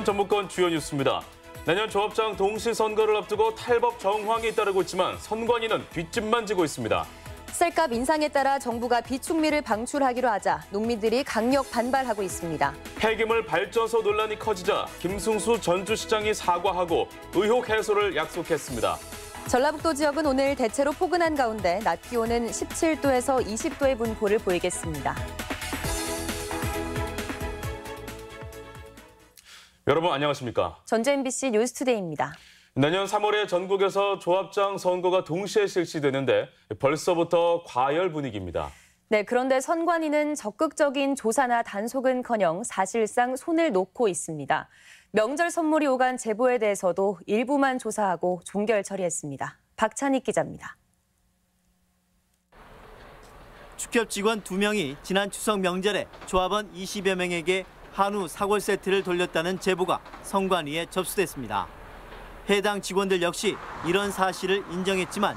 아침 전문권 주요 뉴스입니다. 내년 조합장 동시 선거를 앞두고 탈법 정황이 따르고 있지만 선관위는 뒷짐만 지고 있습니다. 쌀값 인상에 따라 정부가 비축미를 방출하기로 하자 농민들이 강력 반발하고 있습니다. 폐기물 발전소 논란이 커지자 김승수 전주시장이 사과하고 의혹 해소를 약속했습니다. 전라북도 지역은 오늘 대체로 포근한 가운데 낮 기온은 17도에서 20도의 분포를 보이겠습니다. 여러분 안녕하십니까? 전주 MBC 뉴스투데이입니다. 내년 3월에 전국에서 조합장 선거가 동시에 실시되는데 벌써부터 과열 분위기입니다. 네, 그런데 선관위는 적극적인 조사나 단속은커녕 사실상 손을 놓고 있습니다. 명절 선물이 오간 제보에 대해서도 일부만 조사하고 종결 처리했습니다. 박찬익 기자입니다. 축협 직원 2명이 지난 추석 명절에 조합원 20여 명에게 한우 사골 세트를 돌렸다는 제보가 선관위에 접수됐습니다. 해당 직원들 역시 이런 사실을 인정했지만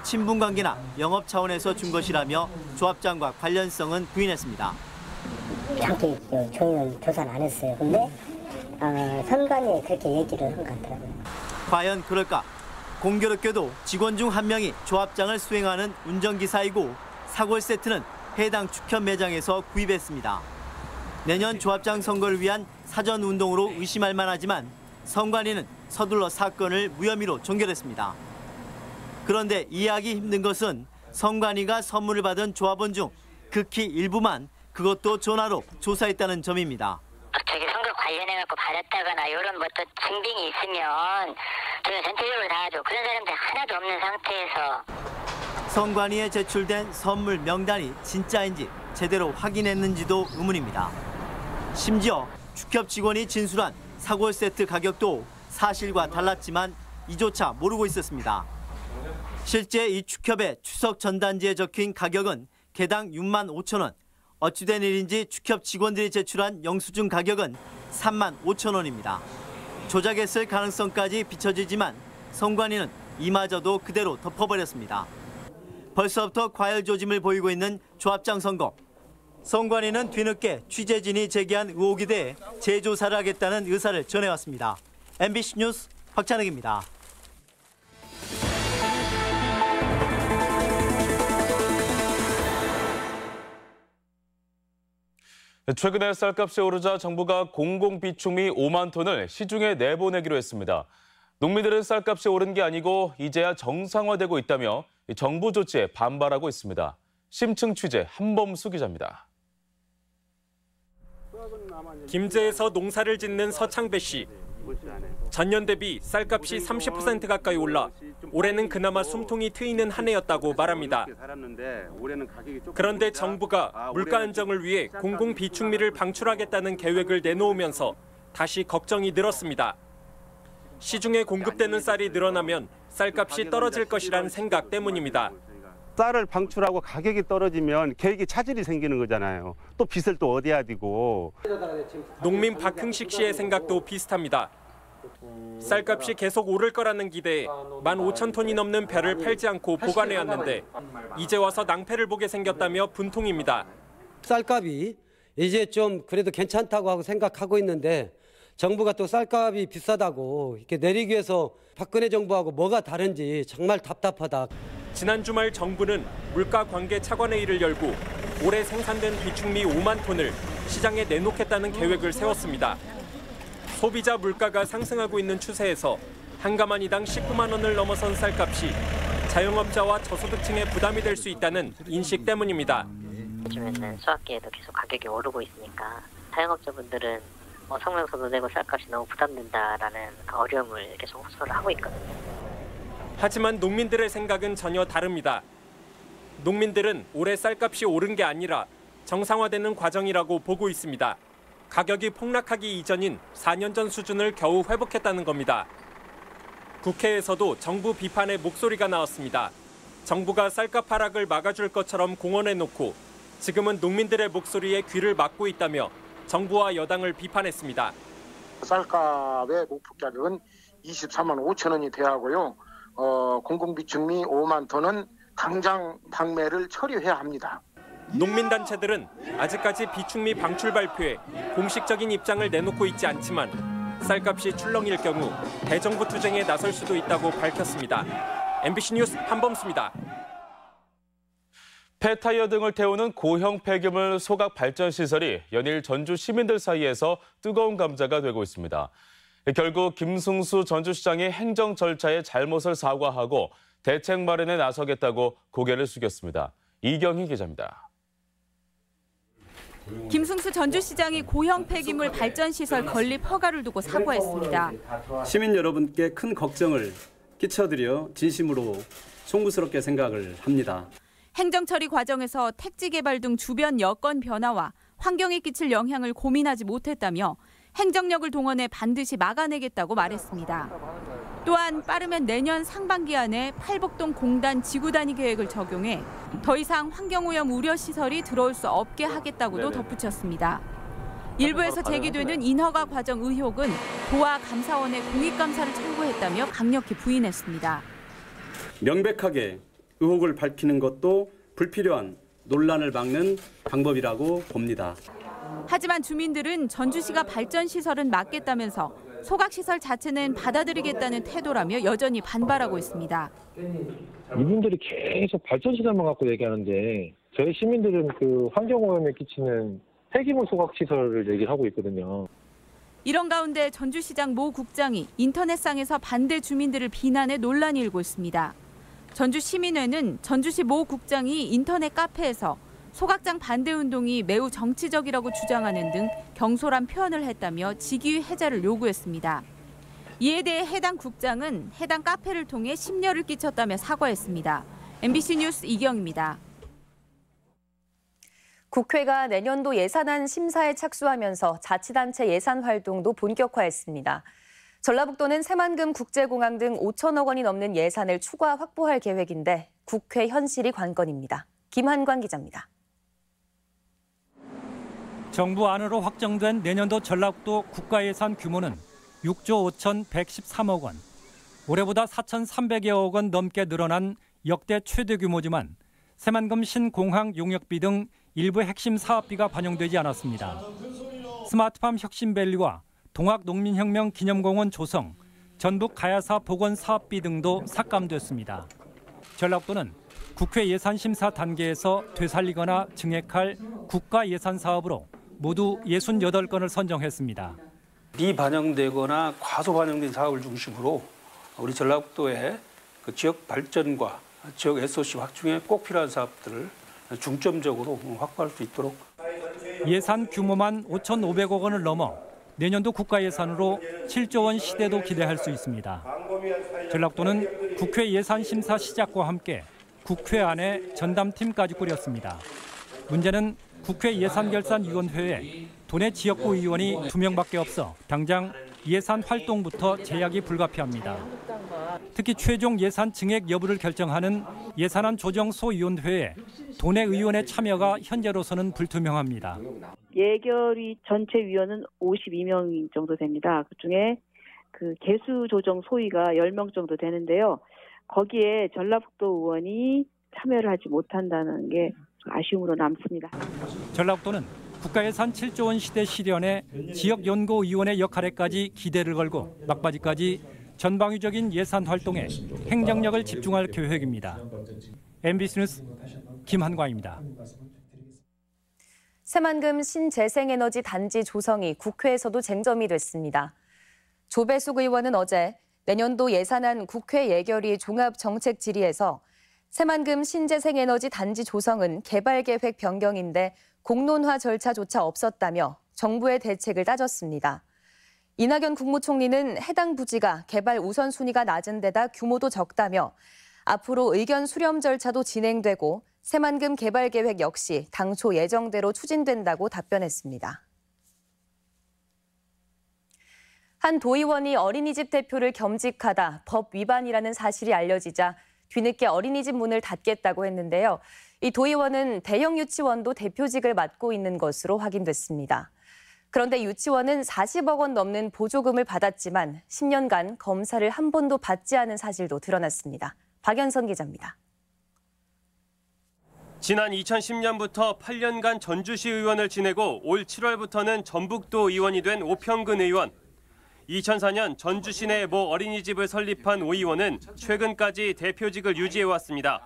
친분관계나 영업 차원에서 준 것이라며 조합장과 관련성은 부인했습니다. 정확히 저희는 조사는 안 했어요. 근데 선관위에 그렇게 얘기를 한 것 같더라고요. 과연 그럴까? 공교롭게도 직원 중 한 명이 조합장을 수행하는 운전기사이고 사골 세트는 해당 축협 매장에서 구입했습니다. 내년 조합장 선거를 위한 사전 운동으로 의심할 만하지만 선관위는 서둘러 사건을 무혐의로 종결했습니다. 그런데 이해하기 힘든 것은 선관위가 선물을 받은 조합원 중 극히 일부만 그것도 전화로 조사했다는 점입니다. 선거 관련해갖고 받았다거나 이런 또 증빙이 있으면 저는 전체적으로 다 하죠. 그런 사람들 하나도 없는 상태에서. 선관위에 제출된 선물 명단이 진짜인지 제대로 확인했는지도 의문입니다. 심지어 축협 직원이 진술한 사골 세트 가격도 사실과 달랐지만 이조차 모르고 있었습니다. 실제 이 축협의 추석 전단지에 적힌 가격은 개당 6만 5천 원. 어찌된 일인지 축협 직원들이 제출한 영수증 가격은 3만 5천 원입니다. 조작했을 가능성까지 비춰지지만 선관위는 이마저도 그대로 덮어버렸습니다. 벌써부터 과열 조짐을 보이고 있는 조합장 선거. 선관위는 뒤늦게 취재진이 제기한 의혹에 대해 재조사를 하겠다는 의사를 전해왔습니다. MBC 뉴스 박찬익입니다. 최근에 쌀값이 오르자 정부가 공공비축미 5만 톤을 시중에 내보내기로 했습니다. 농민들은 쌀값이 오른 게 아니고 이제야 정상화되고 있다며 정부 조치에 반발하고 있습니다. 심층 취재 한범수 기자입니다. 김제에서 농사를 짓는 서창배 씨. 전년 대비 쌀값이 30% 가까이 올라 올해는 그나마 숨통이 트이는 한 해였다고 말합니다. 그런데 정부가 물가 안정을 위해 공공비축미를 방출하겠다는 계획을 내놓으면서 다시 걱정이 늘었습니다. 시중에 공급되는 쌀이 늘어나면 쌀값이 떨어질 것이란 생각 때문입니다. 쌀을 방출하고 가격이 떨어지면 계획이 차질이 생기는 거잖아요. 또 빚을 또 얻어야 되고. 농민 박흥식 씨의 생각도 비슷합니다. 쌀값이 계속 오를 거라는 기대에 15,000톤이 넘는 배를 팔지 않고 보관해왔는데 이제 와서 낭패를 보게 생겼다며 분통입니다. 쌀값이 이제 좀 그래도 괜찮다고 하고 생각하고 있는데 정부가 또 쌀값이 비싸다고 이렇게 내리기 위해서 박근혜 정부하고 뭐가 다른지 정말 답답하다. 지난 주말 정부는 물가관계 차관회의를 열고 올해 생산된 비축미 5만 톤을 시장에 내놓겠다는 계획을 세웠습니다. 소비자 물가가 상승하고 있는 추세에서 한 가마니당 19만 원을 넘어선 쌀값이 자영업자와 저소득층의 부담이 될 수 있다는 인식 때문입니다. 요즘에는 수학기에도 계속 가격이 오르고 있으니까 자영업자분들은 성명서도 내고 쌀값이 너무 부담된다라는 어려움을 계속 호소를 하고 있거든요. 하지만 농민들의 생각은 전혀 다릅니다. 농민들은 올해 쌀값이 오른 게 아니라 정상화되는 과정이라고 보고 있습니다. 가격이 폭락하기 이전인 4년 전 수준을 겨우 회복했다는 겁니다. 국회에서도 정부 비판의 목소리가 나왔습니다. 정부가 쌀값 하락을 막아줄 것처럼 공언해놓고 지금은 농민들의 목소리에 귀를 막고 있다며 정부와 여당을 비판했습니다. 쌀값의 목표 가격은 23만 5천 원이 돼야 하고요. 공공비축미 5만 톤은 당장 방매를 처리해야 합니다. 농민단체들은 아직까지 비축미 방출 발표에 공식적인 입장을 내놓고 있지 않지만 쌀값이 출렁일 경우 대정부 투쟁에 나설 수도 있다고 밝혔습니다. MBC 뉴스 한범수입니다. 폐타이어 등을 태우는 고형 폐기물 소각 발전 시설이 연일 전주 시민들 사이에서 뜨거운 감자가 되고 있습니다. 결국 김승수 전주시장이 행정 절차에 잘못을 사과하고 대책 마련에 나서겠다고 고개를 숙였습니다. 이경희 기자입니다. 김승수 전주시장이 고형 폐기물 발전시설 건립 허가를 두고 사과했습니다. 시민 여러분께 큰 걱정을 끼쳐드려 진심으로 송구스럽게 생각을 합니다. 행정처리 과정에서 택지 개발 등 주변 여건 변화와 환경에 끼칠 영향을 고민하지 못했다며 행정력을 동원해 반드시 막아내겠다고 말했습니다. 또한 빠르면 내년 상반기 안에 팔복동 공단 지구 단위 계획을 적용해 더 이상 환경오염 우려 시설이 들어올 수 없게 하겠다고도 덧붙였습니다. 일부에서 제기되는 인허가 과정 의혹은 도와 감사원에 공익감사를 청구했다며 강력히 부인했습니다. 명백하게 의혹을 밝히는 것도 불필요한 논란을 막는 방법이라고 봅니다. 하지만 주민들은 전주시가 발전시설은 막겠다면서 소각시설 자체는 받아들이겠다는 태도라며 여전히 반발하고 있습니다. 이분들이 계속 발전시설만 갖고 얘기하는데 저희 시민들은 그 환경오염에 끼치는 폐기물 소각시설을 얘기를 하고 있거든요. 이런 가운데 전주시장 모 국장이 인터넷상에서 반대 주민들을 비난해 논란이 일고 있습니다. 전주시민회는 전주시 모 국장이 인터넷 카페에서 소각장 반대 운동이 매우 정치적이라고 주장하는 등 경솔한 표현을 했다며 직위 해제를 요구했습니다. 이에 대해 해당 국장은 해당 카페를 통해 심려를 끼쳤다며 사과했습니다. MBC 뉴스 이경입니다. 국회가 내년도 예산안 심사에 착수하면서 자치단체 예산 활동도 본격화했습니다. 전라북도는 새만금 국제공항 등 5천억 원이 넘는 예산을 추가 확보할 계획인데 국회 현실이 관건입니다. 김한관 기자입니다. 정부 안으로 확정된 내년도 전라북도 국가예산 규모는 6조 5,113억 원. 올해보다 4,300여억 원 넘게 늘어난 역대 최대 규모지만 새만금 신공항 용역비 등 일부 핵심 사업비가 반영되지 않았습니다. 스마트팜 혁신밸리와 동학농민혁명 기념공원 조성, 전북 가야사 복원 사업비 등도 삭감됐습니다. 전라북도는 국회 예산 심사 단계에서 되살리거나 증액할 국가 예산 사업으로 모두 68건을 선정했습니다. 미반영되거나 과소 반영된 사업을 중심으로 우리 전라북도의 그 지역 발전과 지역 SOC 확충에 꼭 필요한 사업들을 중점적으로 확보할 수 있도록. 예산 규모만 5,500억 원을 넘어 내년도 국가 예산으로 7조 원 시대도 기대할 수 있습니다. 전라북도는 국회 예산 심사 시작과 함께 국회 안에 전담팀까지 꾸렸습니다. 문제는 국회 예산결산위원회에 도내 지역구 의원이 2명밖에 없어 당장 예산 활동부터 제약이 불가피합니다. 특히 최종 예산 증액 여부를 결정하는 예산안 조정소위원회에 도내 의원의 참여가 현재로서는 불투명합니다. 예결위 전체 위원은 52명 정도 됩니다. 그중에 그 개수 조정 소위가 10명 정도 되는데요. 거기에 전라북도 의원이 참여를 하지 못한다는 게 아쉬움으로 남습니다. 전라북도는 국가예산 7조 원 시대 실현에 지역연구위원회 역할에까지 기대를 걸고 막바지까지 전방위적인 예산 활동에 행정력을 집중할 계획입니다. MBC 뉴스 김한광입니다. 새만금 신재생에너지 단지 조성이 국회에서도 쟁점이 됐습니다. 조배숙 의원은 어제 내년도 예산안 국회 예결위 종합정책 질의에서 새만금 신재생에너지 단지 조성은 개발계획 변경인데 공론화 절차조차 없었다며 정부의 대책을 따졌습니다. 이낙연 국무총리는 해당 부지가 개발 우선순위가 낮은 데다 규모도 적다며 앞으로 의견 수렴 절차도 진행되고 새만금 개발 계획 역시 당초 예정대로 추진된다고 답변했습니다. 한 도의원이 어린이집 대표를 겸직하다 법 위반이라는 사실이 알려지자 뒤늦게 어린이집 문을 닫겠다고 했는데요. 이 도의원은 대형 유치원도 대표직을 맡고 있는 것으로 확인됐습니다. 그런데 유치원은 40억 원 넘는 보조금을 받았지만 10년간 검사를 한 번도 받지 않은 사실도 드러났습니다. 박연선 기자입니다. 지난 2010년부터 8년간 전주시 의원을 지내고 올 7월부터는 전북도 의원이 된 오평근 의원. 2004년 전주 시내 모 어린이집을 설립한 오 의원은 최근까지 대표직을 유지해왔습니다.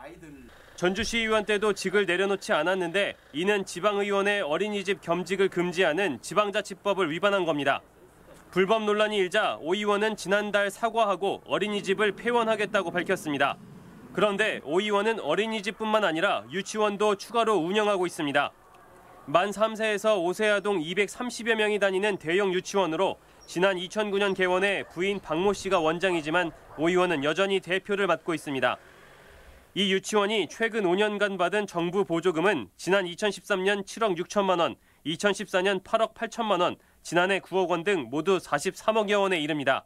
전주시의원 때도 직을 내려놓지 않았는데 이는 지방의원의 어린이집 겸직을 금지하는 지방자치법을 위반한 겁니다. 불법 논란이 일자 오 의원은 지난달 사과하고 어린이집을 폐원하겠다고 밝혔습니다. 그런데 오 의원은 어린이집뿐만 아니라 유치원도 추가로 운영하고 있습니다. 만 3세에서 5세 아동 230여 명이 다니는 대형 유치원으로 지난 2009년 개원해 부인 박모 씨가 원장이지만 오 의원은 여전히 대표를 맡고 있습니다. 이 유치원이 최근 5년간 받은 정부 보조금은 지난 2013년 7억 6천만 원, 2014년 8억 8천만 원, 지난해 9억 원 등 모두 43억여 원에 이릅니다.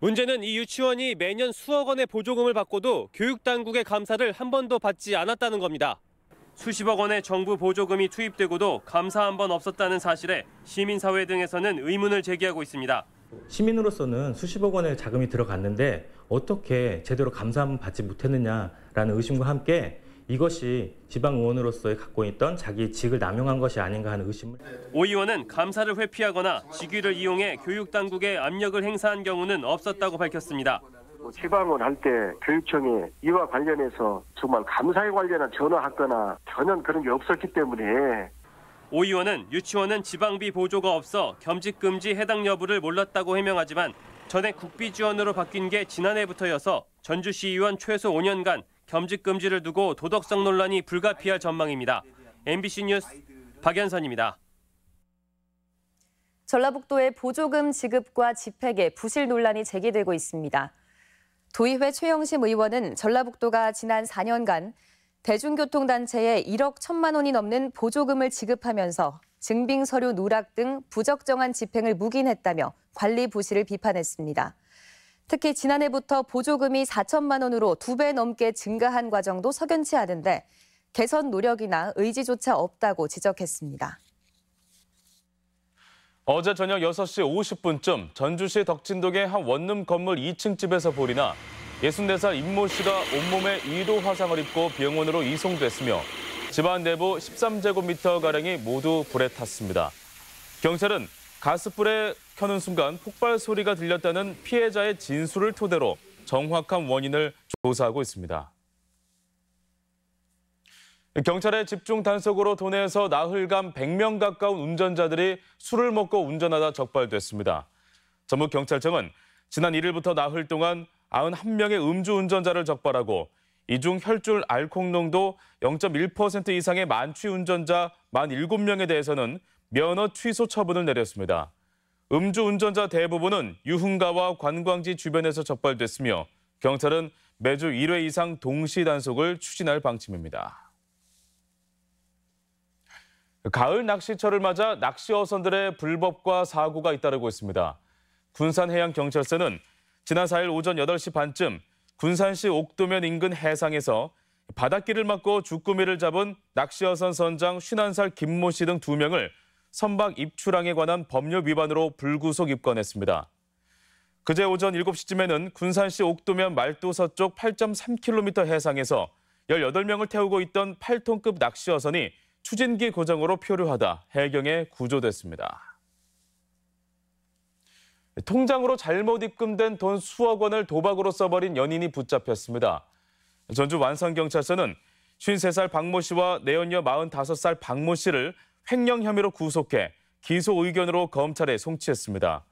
문제는 이 유치원이 매년 수억 원의 보조금을 받고도 교육당국의 감사를 한 번도 받지 않았다는 겁니다. 수십억 원의 정부 보조금이 투입되고도 감사 한 번 없었다는 사실에 시민사회 등에서는 의문을 제기하고 있습니다. 시민으로서는 수십억 원의 자금이 들어갔는데 어떻게 제대로 감사 한번 받지 못했느냐라는 의심과 함께 이것이 지방의원으로서의 갖고 있던 자기 직을 남용한 것이 아닌가 하는 의심을. 오 의원은 감사를 회피하거나 직위를 이용해 교육당국에 압력을 행사한 경우는 없었다고 밝혔습니다. 지방을 할 때 교육청이 이와 관련해서 정말 감사에 관련한 전화하거나 전혀 그런 게 없었기 때문에. 오 의원은 유치원은 지방비 보조가 없어 겸직 금지 해당 여부를 몰랐다고 해명하지만 전액 국비 지원으로 바뀐 게 지난해부터여서 전주시의원 최소 5년간 겸직 금지를 두고 도덕성 논란이 불가피할 전망입니다. MBC 뉴스 박연선입니다. 전라북도의 보조금 지급과 집행에 부실 논란이 제기되고 있습니다. 도의회 최영심 의원은 전라북도가 지난 4년간 대중교통단체에 1억 1천만 원이 넘는 보조금을 지급하면서 증빙 서류 누락 등 부적정한 집행을 묵인했다며 관리 부실을 비판했습니다. 특히 지난해부터 보조금이 4천만 원으로 2배 넘게 증가한 과정도 석연치 않은데 개선 노력이나 의지조차 없다고 지적했습니다. 어제 저녁 6시 50분쯤 전주시 덕진동의 한 원룸 건물 2층 집에서 볼이 나 64살 임모 씨가 온몸에 2도 화상을 입고 병원으로 이송됐으며 집안 내부 13제곱미터가량이 모두 불에 탔습니다. 경찰은 가스불에 켜는 순간 폭발 소리가 들렸다는 피해자의 진술을 토대로 정확한 원인을 조사하고 있습니다. 경찰의 집중 단속으로 도내에서 나흘간 100명 가까운 운전자들이 술을 먹고 운전하다 적발됐습니다. 전북경찰청은 지난 1일부터 나흘 동안 91명의 음주운전자를 적발하고 이 중 혈중 알코올 농도 0.1% 이상의 만취 운전자 47명에 대해서는 면허 취소 처분을 내렸습니다. 음주운전자 대부분은 유흥가와 관광지 주변에서 적발됐으며 경찰은 매주 1회 이상 동시 단속을 추진할 방침입니다. 가을 낚시철을 맞아 낚시 어선들의 불법과 사고가 잇따르고 있습니다. 군산해양경찰서는 지난 4일 오전 8시 반쯤 군산시 옥도면 인근 해상에서 바닷길을 막고 주꾸미를 잡은 낚시어선 선장 51살 김모 씨 등 2명을 선박 입출항에 관한 법률 위반으로 불구속 입건했습니다. 그제 오전 7시쯤에는 군산시 옥도면 말도 서쪽 8.3km 해상에서 18명을 태우고 있던 8톤급 낚시어선이 추진기 고정으로 표류하다 해경에 구조됐습니다. 통장으로 잘못 입금된 돈 수억 원을 도박으로 써버린 연인이 붙잡혔습니다. 전주 완성경찰서는 53살 박모 씨와 내연녀 45살 박모 씨를 횡령 혐의로 구속해 기소 의견으로 검찰에 송치했습니다.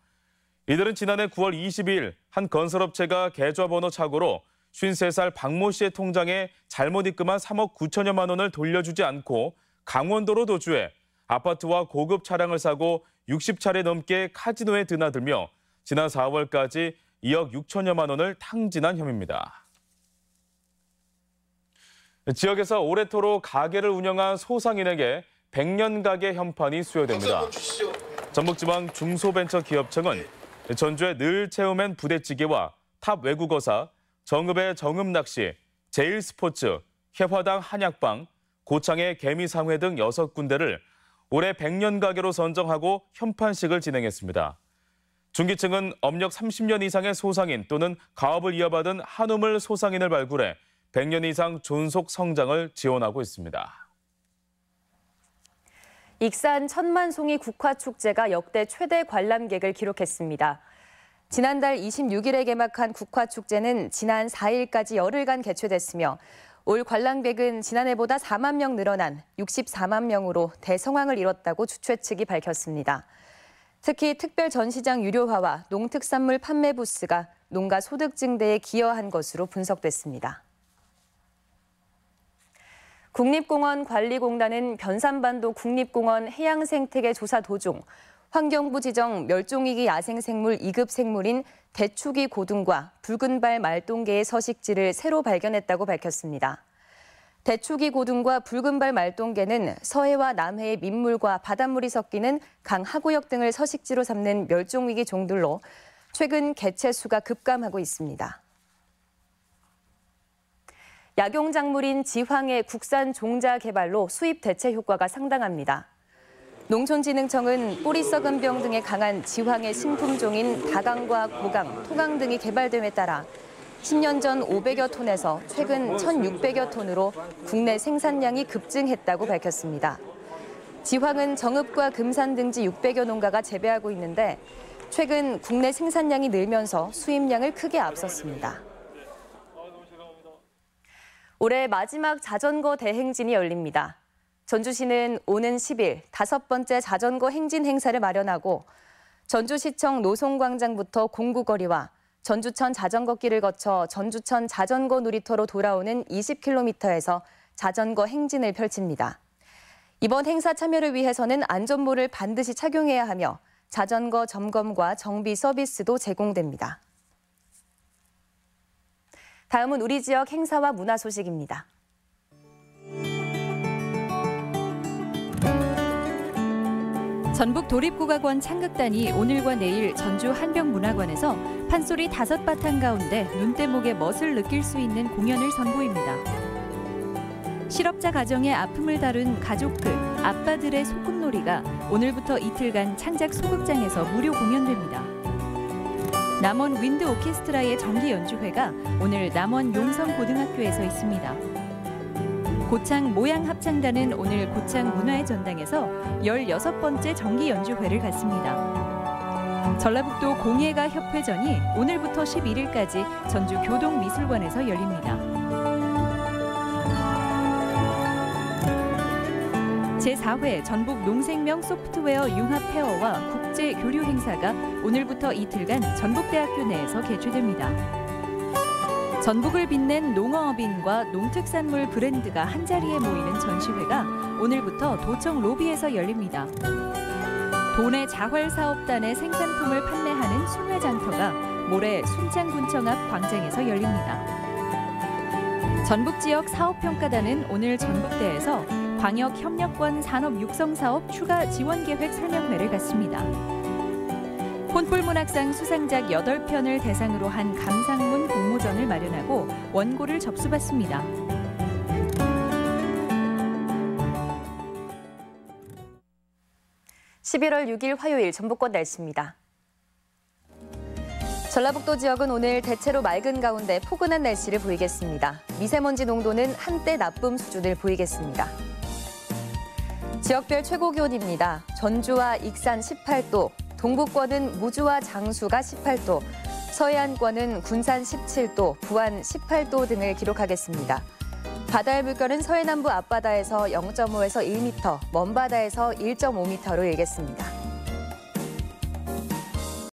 이들은 지난해 9월 22일 한 건설업체가 계좌번호 착오로 53살 박모 씨의 통장에 잘못 입금한 3억 9천여만 원을 돌려주지 않고 강원도로 도주해 아파트와 고급 차량을 사고 60차례 넘게 카지노에 드나들며 지난 4월까지 2억 6천여만 원을 탕진한 혐의입니다. 지역에서 오래도록 가게를 운영한 소상인에게 100년 가게 현판이 수여됩니다. 전북지방 중소벤처기업청은 전주의 늘 체험엔 부대찌개와 탑 외국어사, 정읍의 정읍낚시, 제일스포츠, 해화당 한약방, 고창의 개미상회 등 6군데를 올해 100년 가게로 선정하고 현판식을 진행했습니다. 중기층은 업력 30년 이상의 소상인 또는 가업을 이어받은 한우물 소상인을 발굴해 100년 이상 존속 성장을 지원하고 있습니다. 익산 천만송이 국화축제가 역대 최대 관람객을 기록했습니다. 지난달 26일에 개막한 국화축제는 지난 4일까지 열흘간 개최됐으며 올 관람객은 지난해보다 4만 명 늘어난 64만 명으로 대성황을 이뤘다고 주최 측이 밝혔습니다. 특히 특별 전시장 유료화와 농특산물 판매 부스가 농가 소득 증대에 기여한 것으로 분석됐습니다. 국립공원관리공단은 변산반도 국립공원 해양생태계 조사 도중 환경부 지정 멸종위기 야생생물 2급 생물인 대추기 고등과 붉은발 말똥개의 서식지를 새로 발견했다고 밝혔습니다. 대추기 고등과 붉은발 말똥개는 서해와 남해의 민물과 바닷물이 섞이는 강 하구역 등을 서식지로 삼는 멸종위기 종들로 최근 개체 수가 급감하고 있습니다. 약용작물인 지황의 국산 종자 개발로 수입 대체 효과가 상당합니다. 농촌진흥청은 뿌리 썩은 병 등에 강한 지황의 신품종인 다강과 고강, 토강 등이 개발됨에 따라 10년 전 500여 톤에서 최근 1,600여 톤으로 국내 생산량이 급증했다고 밝혔습니다. 지황은 정읍과 금산 등지 600여 농가가 재배하고 있는데 최근 국내 생산량이 늘면서 수입량을 크게 앞섰습니다. 올해 마지막 자전거 대행진이 열립니다. 전주시는 오는 10일 5번째 자전거 행진 행사를 마련하고 전주시청 노송광장부터 공구거리와 전주천 자전거길을 거쳐 전주천 자전거 놀이터로 돌아오는 20km에서 자전거 행진을 펼칩니다. 이번 행사 참여를 위해서는 안전모를 반드시 착용해야 하며 자전거 점검과 정비 서비스도 제공됩니다. 다음은 우리 지역 행사와 문화 소식입니다. 전북 도립국악원 창극단이 오늘과 내일 전주 한병문화관에서 판소리 5바탕 가운데 눈대목의 멋을 느낄 수 있는 공연을 선보입니다. 실업자 가정의 아픔을 다룬 가족극 아빠들의 소꿉놀이가 오늘부터 이틀간 창작 소극장에서 무료 공연됩니다. 남원 윈드 오케스트라의 정기 연주회가 오늘 남원 용성고등학교에서 있습니다. 고창 모양합창단은 오늘 고창 문화의 전당에서 16번째 정기 연주회를 갖습니다. 전라북도 공예가 협회전이 오늘부터 11일까지 전주 교동미술관에서 열립니다. 제4회 전북 농생명 소프트웨어 융합 페어와 국제 교류 행사가 오늘부터 이틀간 전북대학교 내에서 개최됩니다. 전북을 빛낸 농어업인과 농특산물 브랜드가 한자리에 모이는 전시회가 오늘부터 도청 로비에서 열립니다. 도내 자활사업단의 생산품을 판매하는 순회장터가 모레 순창군청 앞 광장에서 열립니다. 전북지역 사업평가단은 오늘 전북대에서 광역협력권 산업육성사업 추가 지원계획 설명회를 갖습니다. 폰뿔문학상 수상작 8편을 대상으로 한 감상문 공모전을 마련하고 원고를 접수받습니다. (11월 6일) 화요일 전북권 날씨입니다. 전라북도 지역은 오늘 대체로 맑은 가운데 포근한 날씨를 보이겠습니다. 미세먼지 농도는 한때 나쁨 수준을 보이겠습니다. 지역별 최고 기온입니다. 전주와 익산 18도, 동북권은 무주와 장수가 18도, 서해안권은 군산 17도, 부안 18도 등을 기록하겠습니다. 바다의 물결은 서해남부 앞바다에서 0.5에서 1m, 먼바다에서 1.5m로 일겠습니다.